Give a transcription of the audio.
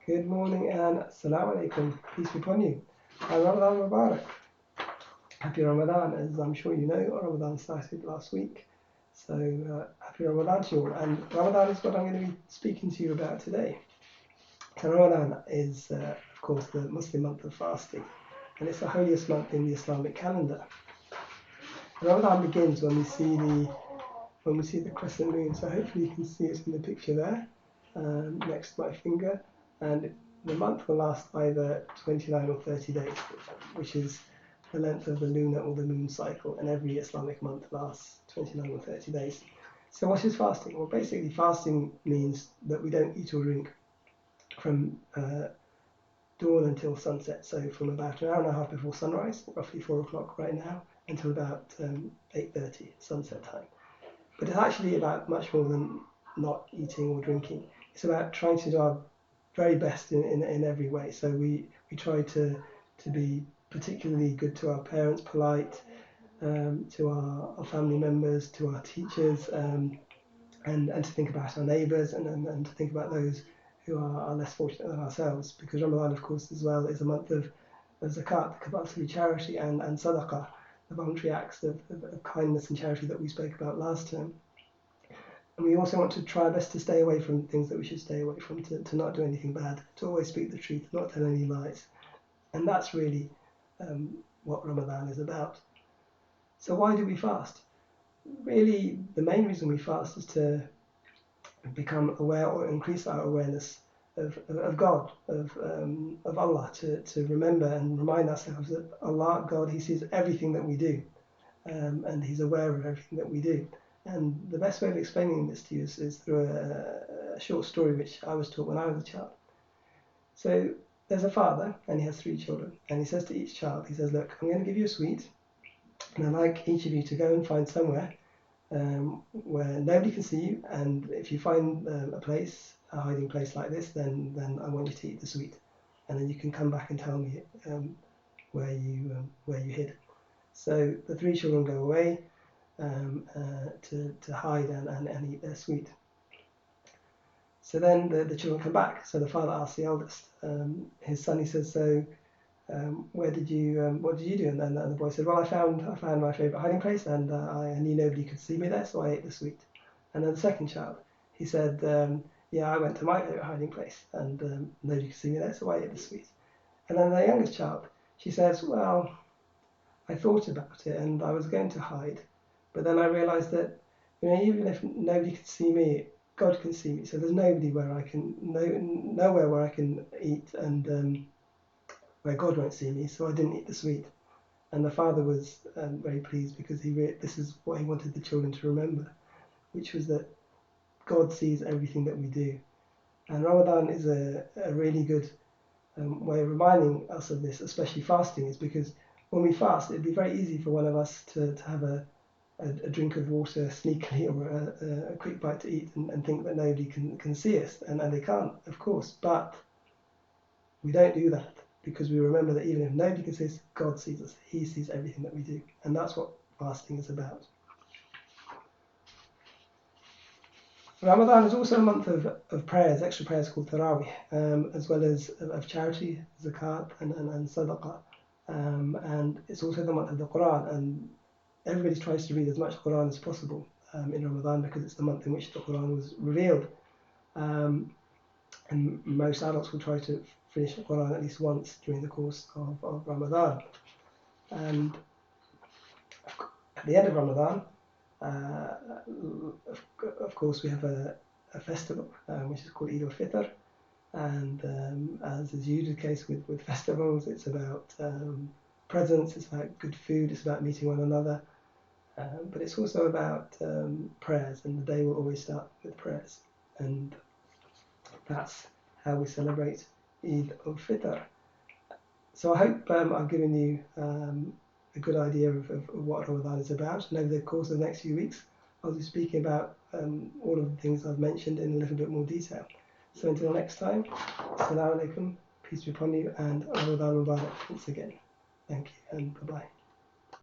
Good morning and Assalamu alaikum. Peace be upon you. And Ramadan Mubarak. Happy Ramadan. As I'm sure you know, Ramadan started last week. So happy Ramadan to you all. And Ramadan is what I'm going to be speaking to you about today. So Ramadan is, of course, the Muslim month of fasting. And it's the holiest month in the Islamic calendar. Ramadan begins when we see the crescent moon. So hopefully you can see it in the picture there, next to my finger. And the month will last either 29 or 30 days, which is the length of the lunar or the moon cycle, and every Islamic month lasts 29 or 30 days. So what is fasting? Well, basically fasting means that we don't eat or drink from dawn until sunset, so from about an hour and a half before sunrise, roughly 4 o'clock right now, until about 8:30 sunset time. But it's actually about much more than not eating or drinking. It's about trying to do our very best in every way. So we try to be particularly good to our parents, polite, to our family members, to our teachers, and to think about our neighbours and to think about those who are less fortunate than ourselves. Because Ramadan, of course, as well, is a month of zakat, the compulsory charity, and sadaqah, the voluntary acts of kindness and charity that we spoke about last term. And we also want to try our best to stay away from things that we should stay away from, to not do anything bad, to always speak the truth, not tell any lies. And that's really what Ramadan is about. So why do we fast? Really, the main reason we fast is to become aware or increase our awareness of God, of Allah, to remember and remind ourselves that Allah, God, He sees everything that we do, and He's aware of everything that we do. And the best way of explaining this to you is through a short story which I was taught when I was a child. So there's a father and he has 3 children, and he says to each child, he says, look, I'm going to give you a sweet, and I'd like each of you to go and find somewhere where nobody can see you, and if you find a hiding place like this, then I want you to eat the sweet, and then you can come back and tell me where you hid. So the 3 children go away to hide and eat their sweet. So then the children come back. So the father asks the eldest, his son. He says, "So, what did you do?" And then the boy said, "Well, I found my favourite hiding place, and I knew nobody could see me there, so I ate the sweet." And then the second child, he said, "Yeah, I went to my favourite hiding place, and nobody could see me there, so I ate the sweet." And then the youngest child, she says, "Well, I thought about it, and I was going to hide, but then I realised that, even if nobody could see me, God can see me. So there's nobody nowhere where I can eat, and where God won't see me. So I didn't eat the sweet." And the father was very pleased, because this is what he wanted the children to remember, which was that God sees everything that we do. And Ramadan is a really good way of reminding us of this, especially fasting, is because when we fast, it'd be very easy for one of us to have a drink of water sneakily, or a quick bite to eat, and think that nobody can see us, and they can't, of course. But we don't do that, because we remember that even if nobody can see us, God sees us. He sees everything that we do, and that's what fasting is about. Ramadan is also a month of prayers, extra prayers called Tarawih, as well as of charity, zakat, and sadaqah. And it's also the month of the Quran, and everybody tries to read as much Quran as possible in Ramadan, because it's the month in which the Quran was revealed. And most adults will try to finish the Quran at least once during the course of Ramadan. And at the end of Ramadan, of course, we have a festival which is called Eid al-Fitr. And as is usually the case with festivals, it's about presents, it's about good food, it's about meeting one another. But it's also about prayers, and the day will always start with prayers. And that's how we celebrate Eid al-Fitr. So I hope I've given you a good idea of what Ramadan is about. And over the course of the next few weeks, I'll be speaking about all of the things I've mentioned in a little bit more detail. So until next time, Assalamu alaikum, peace be upon you, and Ramadan Mubarak once again. Thank you, and bye-bye.